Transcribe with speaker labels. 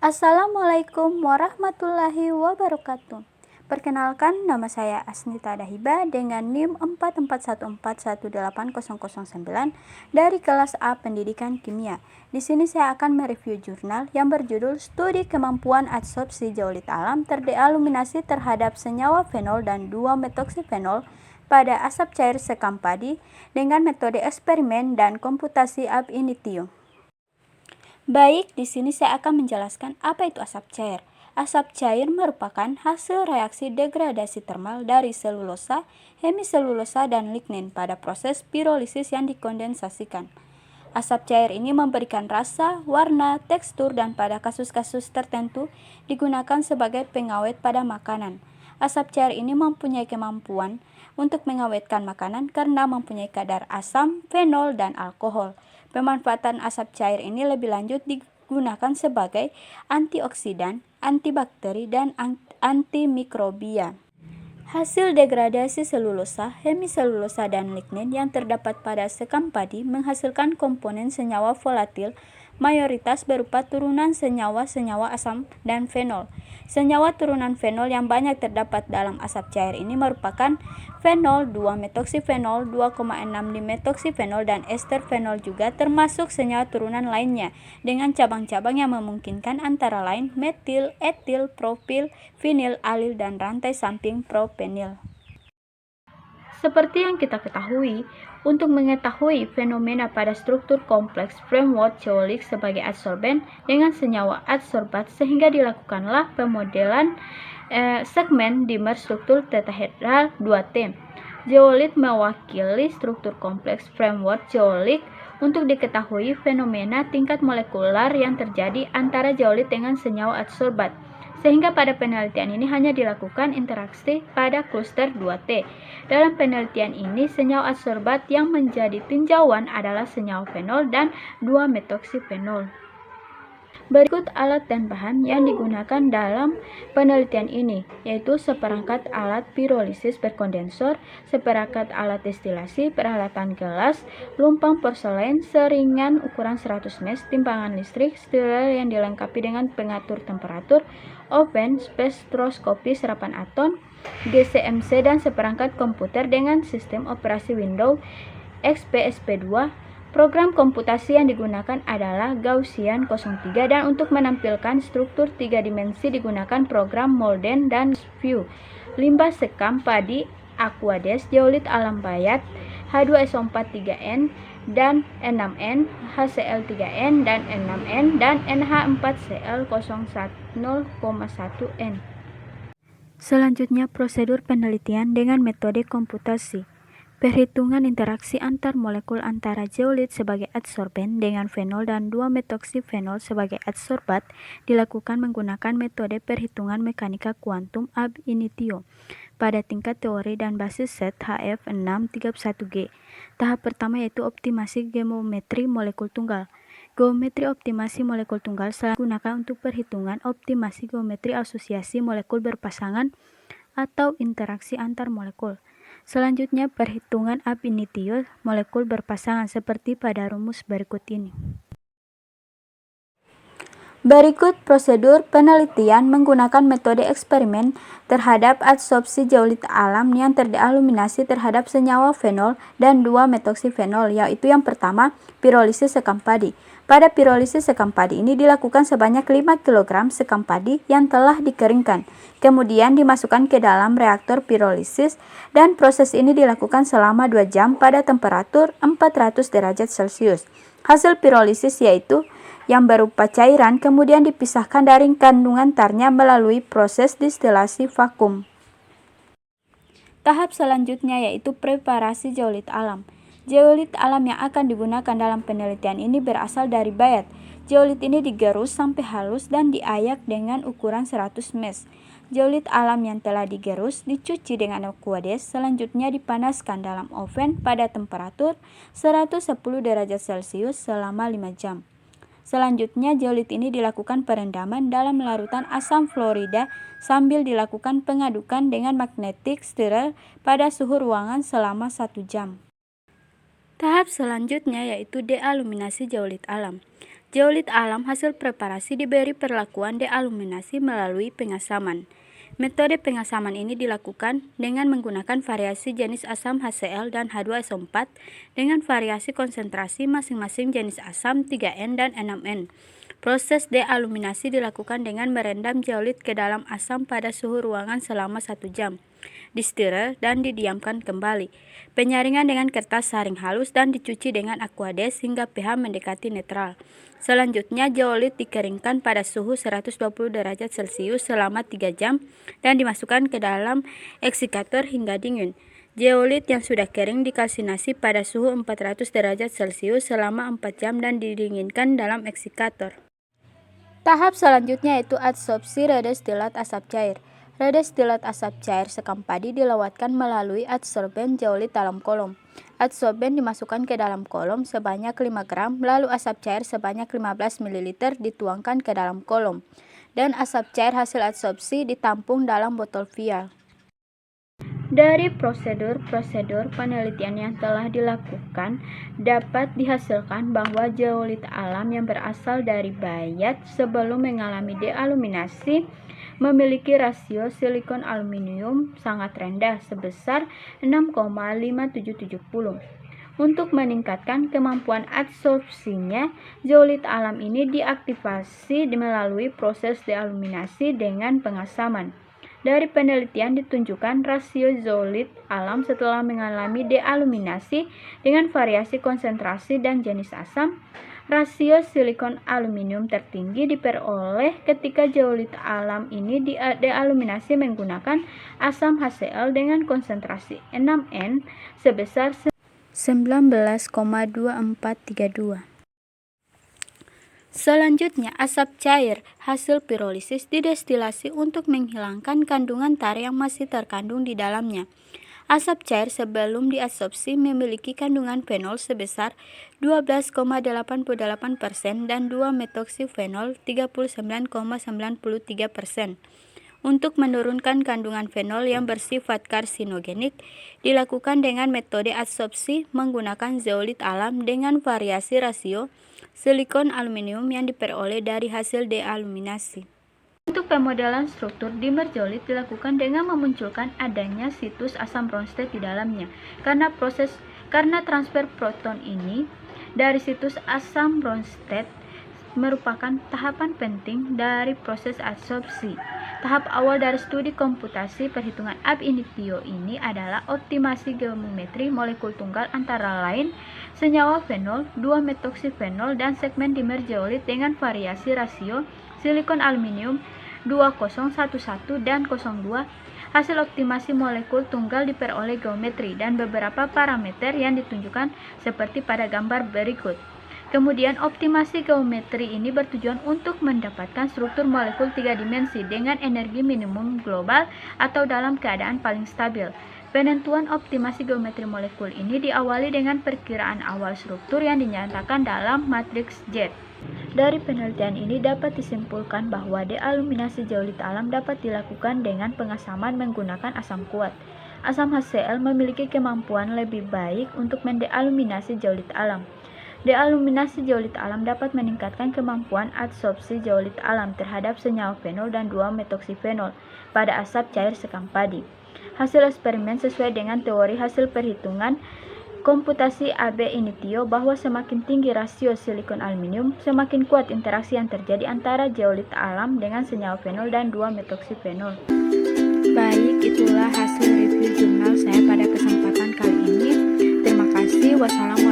Speaker 1: Assalamualaikum warahmatullahi wabarakatuh. Perkenalkan, nama saya Asnita Dahiba dengan NIM 4414180009 dari kelas A Pendidikan Kimia. Di sini saya akan mereview jurnal yang berjudul Studi Kemampuan Adsorpsi Zeolit Alam Terdealuminasi terhadap senyawa fenol dan 2-metoksifenol pada asap cair sekam padi dengan metode eksperimen dan komputasi ab initio. Baik, di sini saya akan menjelaskan apa itu asap cair. Asap cair merupakan hasil reaksi degradasi termal dari selulosa, hemiselulosa, dan lignin pada proses pirolisis yang dikondensasikan. Asap cair ini memberikan rasa, warna, tekstur, dan pada kasus-kasus tertentu digunakan sebagai pengawet pada makanan. Asap cair ini mempunyai kemampuan untuk mengawetkan makanan karena mempunyai kadar asam, fenol, dan alkohol. Pemanfaatan asap cair ini lebih lanjut digunakan sebagai antioksidan, antibakteri, dan antimikrobia. Hasil degradasi selulosa, hemiselulosa, dan lignin yang terdapat pada sekam padi menghasilkan komponen senyawa volatil mayoritas berupa turunan senyawa-senyawa asam dan fenol. Senyawa turunan fenol yang banyak terdapat dalam asap cair ini merupakan fenol, 2-metoksifenol, 2,6-dimetoksifenol, dan ester fenol juga termasuk senyawa turunan lainnya dengan cabang-cabang yang memungkinkan antara lain metil, etil, propil, vinil, alil, dan rantai samping propenil. Seperti yang kita ketahui, untuk mengetahui fenomena pada struktur kompleks framework zeolit sebagai adsorben dengan senyawa adsorbat sehingga dilakukanlah pemodelan segmen dimer struktur tetahedral 2T. Zeolit mewakili struktur kompleks framework zeolit untuk diketahui fenomena tingkat molekular yang terjadi antara zeolit dengan senyawa adsorbat. Sehingga pada penelitian ini hanya dilakukan interaksi pada kluster 2T. Dalam penelitian ini, senyawa adsorbat yang menjadi tinjauan adalah senyawa fenol dan 2-metoksifenol. Berikut alat dan bahan yang digunakan dalam penelitian ini, yaitu seperangkat alat pirolisis berkondensor, seperangkat alat destilasi, peralatan gelas, lumpang porselen, seringan ukuran 100 mesh, timbangan listrik, stirrer yang dilengkapi dengan pengatur temperatur, oven, spektroskopi serapan atom, GCMC, dan seperangkat komputer dengan sistem operasi Windows XP SP2. Program komputasi yang digunakan adalah Gaussian 03 dan untuk menampilkan struktur 3 dimensi digunakan program Molden dan View. Limbah sekam padi Aquades, zeolit alam bayat, H2SO4 3N dan N6N, HCl3N dan N6N, dan NH4Cl0,1N. Selanjutnya prosedur penelitian dengan metode komputasi. Perhitungan interaksi antar molekul antara zeolit sebagai adsorben dengan fenol dan 2-metoksifenol sebagai adsorbat dilakukan menggunakan metode perhitungan mekanika kuantum ab initio pada tingkat teori dan basis set HF631G. Tahap pertama yaitu optimasi geometri molekul tunggal. Geometri optimasi molekul tunggal selanjutnya digunakan untuk perhitungan optimasi geometri asosiasi molekul berpasangan atau interaksi antar molekul. Selanjutnya perhitungan ab initio molekul berpasangan seperti pada rumus berikut ini. Berikut prosedur penelitian menggunakan metode eksperimen terhadap adsorpsi zeolit alam yang terdealuminasi terhadap senyawa fenol dan 2-metoksifenol, yaitu yang pertama, pirolisis sekam padi. Pada pirolisis sekam padi ini dilakukan sebanyak 5 kg sekam padi yang telah dikeringkan, kemudian dimasukkan ke dalam reaktor pirolisis dan proses ini dilakukan selama 2 jam pada temperatur 400 derajat Celcius. Hasil pirolisis yaitu yang berupa cairan kemudian dipisahkan dari kandungan tarnya melalui proses distilasi vakum. Tahap selanjutnya yaitu preparasi zeolit alam. Zeolit alam yang akan digunakan dalam penelitian ini berasal dari bayat. Zeolit ini digerus sampai halus dan diayak dengan ukuran 100 mesh. Zeolit alam yang telah digerus dicuci dengan Aquades, selanjutnya dipanaskan dalam oven pada temperatur 110 derajat Celcius selama 5 jam. Selanjutnya, zeolit ini dilakukan perendaman dalam larutan asam fluorida sambil dilakukan pengadukan dengan magnetic stirrer pada suhu ruangan selama 1 jam. Tahap selanjutnya yaitu dealuminasi zeolit alam. Zeolit alam hasil preparasi diberi perlakuan dealuminasi melalui pengasaman. Metode pengasaman ini dilakukan dengan menggunakan variasi jenis asam HCl dan H2SO4 dengan variasi konsentrasi masing-masing jenis asam 3N dan 6N. Proses dealuminasi dilakukan dengan merendam zeolit ke dalam asam pada suhu ruangan selama 1 jam. Disteril dan didiamkan kembali. Penyaringan dengan kertas saring halus dan dicuci dengan Aquades hingga pH mendekati netral. Selanjutnya, zeolit dikeringkan pada suhu 120 derajat Celcius selama 3 jam dan dimasukkan ke dalam eksikator hingga dingin. Zeolit yang sudah kering dikalsinasi pada suhu 400 derajat Celcius selama 4 jam dan didinginkan dalam eksikator. Tahap selanjutnya yaitu adsorpsi redestilat asap cair. Redestilat asap cair sekam padi dilewatkan melalui adsorben zeolit dalam kolom. Adsorben dimasukkan ke dalam kolom sebanyak 5 gram, lalu asap cair sebanyak 15 ml dituangkan ke dalam kolom, dan asap cair hasil adsorpsi ditampung dalam botol vial. Dari prosedur penelitian yang telah dilakukan, dapat dihasilkan bahwa zeolit alam yang berasal dari bayat sebelum mengalami dealuminasi memiliki rasio silikon aluminium sangat rendah sebesar 6,5770. Untuk meningkatkan kemampuan adsorpsinya, zeolit alam ini diaktifasi melalui proses dealuminasi dengan pengasaman. Dari penelitian ditunjukkan rasio zeolit alam setelah mengalami dealuminasi dengan variasi konsentrasi dan jenis asam. Rasio silikon aluminium tertinggi diperoleh ketika zeolit alam ini dealuminasi menggunakan asam HCl dengan konsentrasi 6N sebesar 19,2432. Selanjutnya, asap cair hasil pirolisis didestilasi untuk menghilangkan kandungan tar yang masih terkandung di dalamnya. Asap cair sebelum diadsorpsi memiliki kandungan fenol sebesar 12,88% dan 2-metoksifenol 39,93%. Untuk menurunkan kandungan fenol yang bersifat karsinogenik, dilakukan dengan metode adsorpsi menggunakan zeolit alam dengan variasi rasio silikon aluminium yang diperoleh dari hasil dealuminasi. Untuk pemodelan struktur dimer zeolit dilakukan dengan memunculkan adanya situs asam Bronsted di dalamnya. Karena transfer proton ini dari situs asam Bronsted merupakan tahapan penting dari proses adsorpsi. Tahap awal dari studi komputasi perhitungan ab initio ini adalah optimasi geometri molekul tunggal antara lain senyawa fenol, 2-metoksifenol, dan segmen dimer zeolit dengan variasi rasio silikon aluminium 2011 dan 02. Hasil optimasi molekul tunggal diperoleh geometri dan beberapa parameter yang ditunjukkan seperti pada gambar berikut. Kemudian optimasi geometri ini bertujuan untuk mendapatkan struktur molekul 3 dimensi dengan energi minimum global atau dalam keadaan paling stabil. Penentuan optimasi geometri molekul ini diawali dengan perkiraan awal struktur yang dinyatakan dalam matriks Z. Dari penelitian ini dapat disimpulkan bahwa dealuminasi zeolit alam dapat dilakukan dengan pengasaman menggunakan asam kuat. Asam HCl memiliki kemampuan lebih baik untuk mendealuminasi zeolit alam. Dealuminasi zeolit alam dapat meningkatkan kemampuan adsorpsi zeolit alam terhadap senyawa fenol dan 2-metoksifenol pada asap cair sekam padi. Hasil eksperimen sesuai dengan teori hasil perhitungan komputasi AB initio bahwa semakin tinggi rasio silikon aluminium, semakin kuat interaksi yang terjadi antara zeolit alam dengan senyawa fenol dan 2-metoksifenol. Baik, itulah hasil review jurnal saya pada kesempatan kali ini. Terima kasih. Wassalamualaikum.